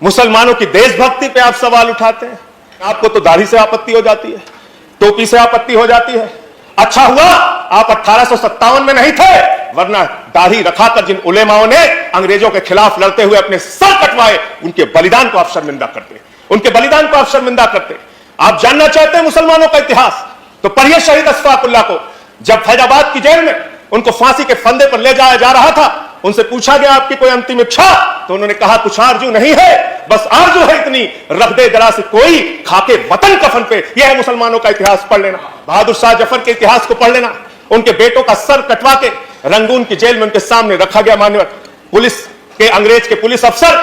मुसलमानों की देशभक्ति पे आप सवाल उठाते हैं। आपको तो दाढ़ी से आपत्ति हो जाती है, टोपी से आपत्ति हो जाती है। अच्छा हुआ आप 1857 में नहीं थे, वरना दाढ़ी रखाकर जिन उलेमाओं ने अंग्रेजों के खिलाफ लड़ते हुए अपने सर कटवाए, उनके बलिदान को आप शर्मिंदा करते, उनके बलिदान को आप शर्मिंदा करते। आप जानना चाहते हैं मुसलमानों का इतिहास, तो पढ़िए शहीद अशफाकुल्लाह को। जब फैजाबाद की जेल में उनको फांसी के फंदे पर ले जाया जा रहा था, उनसे पूछा गया आपकी कोई अंतिम इच्छा, तो उन्होंने कहा कुछ आरजू नहीं है, बस आरजू है इतनी, रख दे जरा से कोई खाके वतन कफन पे। यह है मुसलमानों का इतिहास, पढ़ लेना। बहादुर शाह जफर के इतिहास को पढ़ लेना। उनके बेटों का सर कटवा के रंगून की जेल में उनके सामने रखा गया। मान्यवर पुलिस के, अंग्रेज के पुलिस अफसर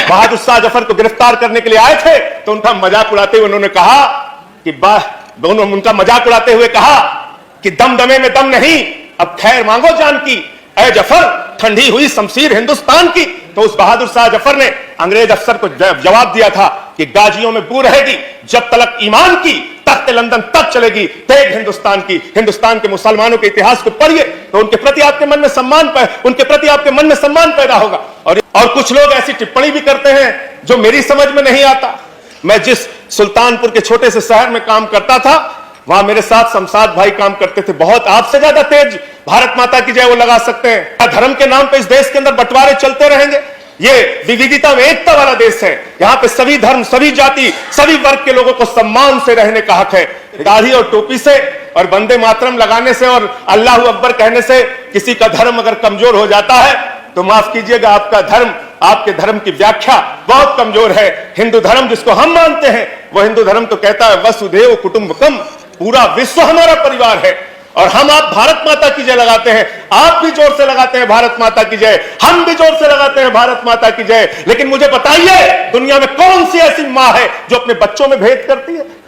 बहादुर शाह जफर को गिरफ्तार करने के लिए आए थे, तो उनका मजाक उड़ाते हुए उन्होंने कहा कि उनका मजाक उड़ाते हुए कहा कि दमदमे में दम नहीं, अब खैर मांगो जान की, ऐ जफर ठंडी हुई शमशीर हिंदुस्तान की। तो उस बहादुर शाह जफर ने अंग्रेज अफसर को जवाब दिया था कि गाजियों में बू रहेगी, जब तलक ईमान की, तख्त लंदन तक चलेगी तेग हिंदुस्तान की। हिंदुस्तान के मुसलमानों के इतिहास को पढ़िए, तो उनके प्रति आपके मन में सम्मान पैदा होगा। और कुछ लोग ऐसी टिप्पणी भी करते हैं जो मेरी समझ में नहीं आता। मैं जिस सुल्तानपुर के छोटे से शहर में काम करता था, वहां मेरे साथ शमशाद भाई काम करते थे, बहुत आपसे ज्यादा तेज भारत माता की जय वो लगा सकते हैं। धर्म के नाम पे इस देश के अंदर बंटवारे चलते रहेंगे। ये विविधता में एकता वाला देश है, यहाँ पे सभी धर्म, सभी जाति, सभी वर्ग के लोगों को सम्मान से रहने का हक है। दाढ़ी और टोपी से और वंदे मातरम लगाने से और अल्लाह अकबर कहने से किसी का धर्म अगर कमजोर हो जाता है, तो माफ कीजिएगा, आपका धर्म, आपके धर्म की व्याख्या बहुत कमजोर है। हिंदू धर्म जिसको हम मानते हैं, वह हिंदू धर्म तो कहता है वसुधैव कुटुंबकम, पूरा विश्व हमारा परिवार है। और आप भारत माता की जय लगाते हैं, आप भी जोर से लगाते हैं भारत माता की जय, हम भी जोर से लगाते हैं भारत माता की जय। लेकिन मुझे बताइए, दुनिया में कौन सी ऐसी मां है जो अपने बच्चों में भेद करती है?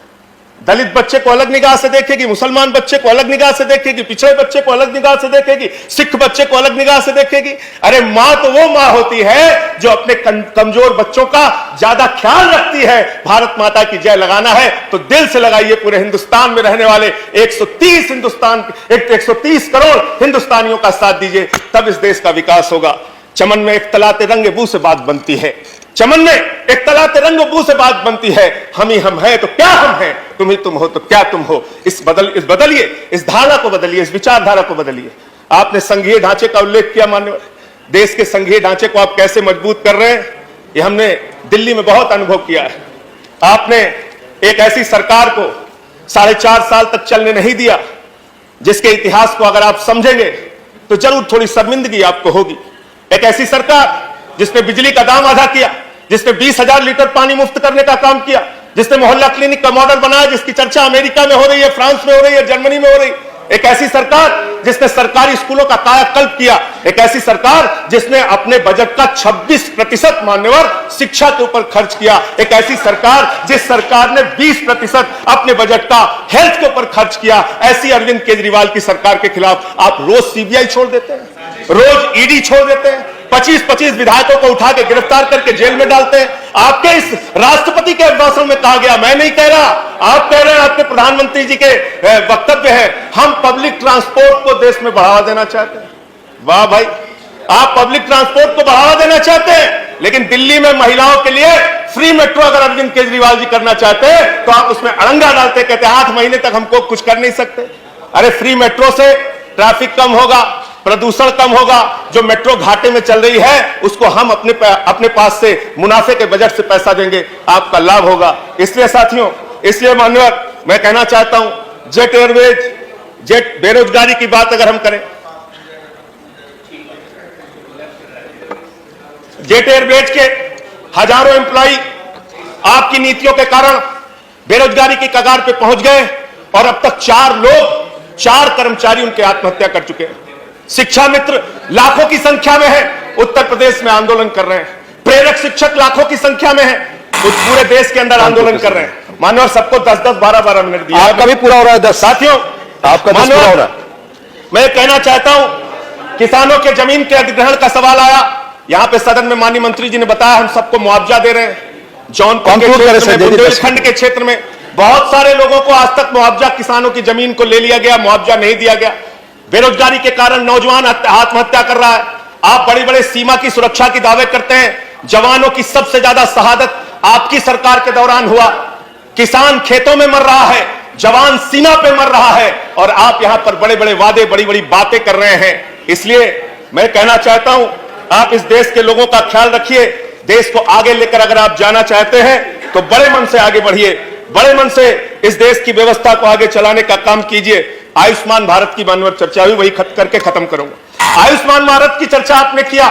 दलित बच्चे को अलग निगाह से देखेगी, मुसलमान बच्चे को अलग निगाह से देखेगी, पिछड़े बच्चे को अलग निगाह से देखेगी, सिख बच्चे को अलग निगाह से देखेगी। अरे मां तो वो मां होती है जो अपने कमजोर बच्चों का ज्यादा ख्याल रखती है। भारत माता की जय लगाना है तो दिल से लगाइए। पूरे हिंदुस्तान में रहने वाले 130 करोड़ हिंदुस्तानियों का साथ दीजिए, तब इस देश का विकास होगा। चमन में एक तलाते रंग बू से बात बनती है, चमन में एक तलाते रंग बू से बात बनती है। हम ही हम हैं तो क्या हम हैं, तुम ही तुम हो तो क्या तुम हो। इस बदलिए, इस धारणा को बदलिए, इस विचारधारा को बदलिए। आपने संघीय ढांचे का उल्लेख किया, माननीय, देश के संघीय ढांचे को आप कैसे मजबूत कर रहे हैं, ये हमने दिल्ली में बहुत अनुभव किया है। आपने एक ऐसी सरकार को 4.5 साल तक चलने नहीं दिया, जिसके इतिहास को अगर आप समझेंगे तो जरूर थोड़ी शर्मिंदगी आपको होगी। एक ऐसी सरकार जिसने बिजली का दाम आधा किया, जिसने 20,000 लीटर पानी मुफ्त करने का काम किया, जिसने मोहल्ला क्लिनिक का मॉडल बनाया, जिसकी चर्चा अमेरिका में हो रही है, फ्रांस में हो रही है, जर्मनी में हो रही है। एक ऐसी सरकार जिसने सरकारी स्कूलों का कायाकल्प किया। एक ऐसी सरकार जिसने अपने बजट का 26% मान्यवर शिक्षा के ऊपर खर्च किया। एक ऐसी सरकार जिस सरकार ने 20% अपने बजट का हेल्थ के ऊपर खर्च किया। ऐसी अरविंद केजरीवाल की सरकार के खिलाफ आप रोज सीबीआई छोड़ देते हैं, रोज ईडी छोड़ देते हैं, 25-25 विधायकों को उठा के गिरफ्तार करके जेल में डालते हैं। आपके इस राष्ट्रपति के भाषण में कहा गया, मैं नहीं कह रहा, आप कह रहे हैं, आपके प्रधानमंत्री जी के वक्तव्य है, हम पब्लिक ट्रांसपोर्ट को देश में बढ़ावा देना चाहते हैं। वाह भाई, आप पब्लिक ट्रांसपोर्ट को बढ़ावा देना चाहते हैं, लेकिन दिल्ली में महिलाओं के लिए फ्री मेट्रो अगर अरविंद केजरीवाल जी करना चाहते हैं, तो आप उसमें अड़ंगा डालते, कहते 8 महीने तक हमको कुछ कर नहीं सकते। अरे फ्री मेट्रो से ट्रैफिक कम होगा, प्रदूषण कम होगा। जो मेट्रो घाटे में चल रही है, उसको हम अपने पास से मुनाफे के बजट से पैसा देंगे, आपका लाभ होगा। इसलिए साथियों, इसलिए मान्यवर, मैं कहना चाहता हूं, जेट एयरवेज, जेट बेरोजगारी की बात अगर हम करें, जेट एयरवेज के हजारों एम्प्लॉय आपकी नीतियों के कारण बेरोजगारी की कगार पे पहुंच गए, और अब तक 4 कर्मचारी उनके आत्महत्या कर चुके हैं। शिक्षा मित्र लाखों की संख्या में है, उत्तर प्रदेश में आंदोलन कर रहे हैं। प्रेरक शिक्षक लाखों की संख्या में है, पूरे देश के अंदर आंदोलन कर रहे हैं। मानव सबको 10-10, 12-12 मिनट दिया। आपका भी पूरा हो रहा है 10। साथियों, आपका 10 पूरा हो रहा है। मैं कहना चाहता हूं, किसानों के जमीन के अधिग्रहण का सवाल आया। यहां पे सदन में माननीय मंत्री जी ने बताया, हम सबको मुआवजा दे रहे हैं। जौनपुर के क्षेत्र में, बुंदेलखंड के क्षेत्र में बहुत सारे लोगों को आज तक मुआवजा, किसानों की जमीन को ले लिया गया, मुआवजा नहीं दिया गया। बेरोजगारी के कारण नौजवान आत्महत्या कर रहा है। आप बड़ी बड़ी सीमा की सुरक्षा की दावे करते हैं, जवानों की सबसे ज्यादा शहादत आपकी सरकार के दौरान हुआ। किसान खेतों में मर रहा है, जवान सीमा पे मर रहा है, और आप यहां पर बड़े बड़े वादे, बड़ी बड़ी बातें कर रहे हैं। इसलिए मैं कहना चाहता हूं, आप इस देश के लोगों का ख्याल रखिए। देश को आगे लेकर अगर आप जाना चाहते हैं तो बड़े मन से आगे बढ़िए, बड़े मन से इस देश की व्यवस्था को आगे चलाने का काम कीजिए। आयुष्मान भारत की मानवर चर्चा हुई, वही करके खत्म करूंगा। आयुष्मान भारत की चर्चा आपने किया,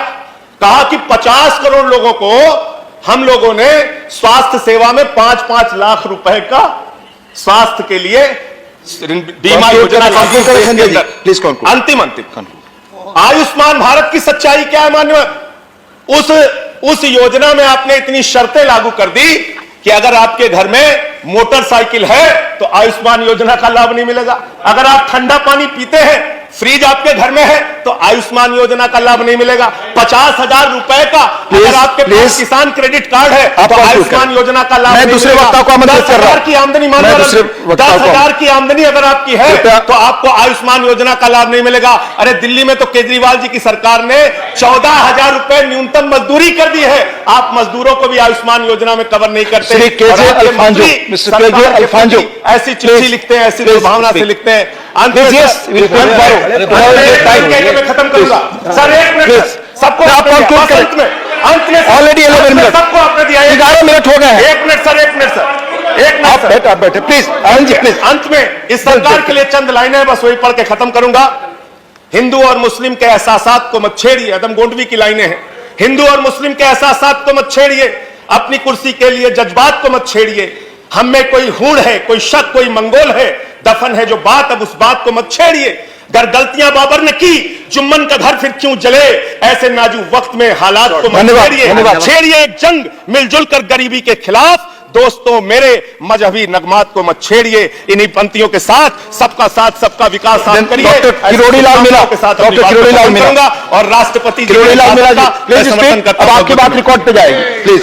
कहा कि 50 करोड़ लोगों को हम लोगों ने स्वास्थ्य सेवा में 5-5 लाख रुपए का स्वास्थ्य के लिए बीमा योजना प्लीज कंक्लूड। अंतिम आयुष्मान भारत की सच्चाई क्या है मान्यवर? उस योजना में आपने इतनी शर्तें लागू कर दी कि अगर आपके घर में मोटरसाइकिल है तो आयुष्मान योजना का लाभ नहीं मिलेगा। अगर आप ठंडा पानी पीते हैं, फ्रिज आपके घर में है, तो आयुष्मान योजना का लाभ नहीं मिलेगा। 50,000 रुपए का अगर आपके पास किसान क्रेडिट कार्ड है तो आयुष्मान योजना का लाभ नहीं मिलेगा। दूसरे वक्ता को आमंत्रित कर रहा हूं। 10,000 की आमदनी, मान लो 10,000 की आमदनी अगर आपकी है तो आपको आयुष्मान योजना का लाभ नहीं मिलेगा। अरे दिल्ली में तो केजरीवाल जी की सरकार ने 14,000 रुपए न्यूनतम मजदूरी कर दी है। आप मजदूरों को भी आयुष्मान योजना में कवर नहीं करते। ऐसी चिट्ठी लिखते हैं, ऐसी दुर्भावना से लिखते हैं। खत्म करूंगा सर, 1 मिनट सबको अंत में ऑलरेडी 11 मिनट सबको आपने दिया, 11 मिनट हो गए। 1 minute sir, 1 minute sir, 1 minute आप बैठे प्लीज। आनंद जी प्लीज। अंत में इस सरकार के लिए चंद लाइनें बस वही पढ़ के खत्म करूंगा। हिंदू और मुस्लिम के एहसासात को मत छेड़िए, अदम गोंडवी की लाइनें हैं। हिंदू और मुस्लिम के एहसासात को मत छेड़िए, अपनी कुर्सी के लिए जज्बात को मत छेड़िए। हम में कोई हूड़ है, कोई शक, कोई मंगोल है, दफन है जो बात, अब उस बात को मत छेड़िए। अगर गलतियां बाबर ने की, जुम्मन का घर फिर क्यों जले? ऐसे नाजुक वक्त में हालात को मत छेड़िए। छेड़िए एक जंग मिलजुल कर गरीबी के खिलाफ। दोस्तों मेरे, मजहबी नगमात को मत छेड़िए। इन्हीं पंक्तियों के साथ सबका साथ, सबका विकास साथ करिए। डॉक्टर किरोड़ीलाल मीणा के साथ डॉक्टर किरोड़ीलाल मीणा और राष्ट्रपति किरोड़ीलाल मीणा जी प्लीज, अब आपकी बात रिकॉर्ड पे जाएगी प्लीज।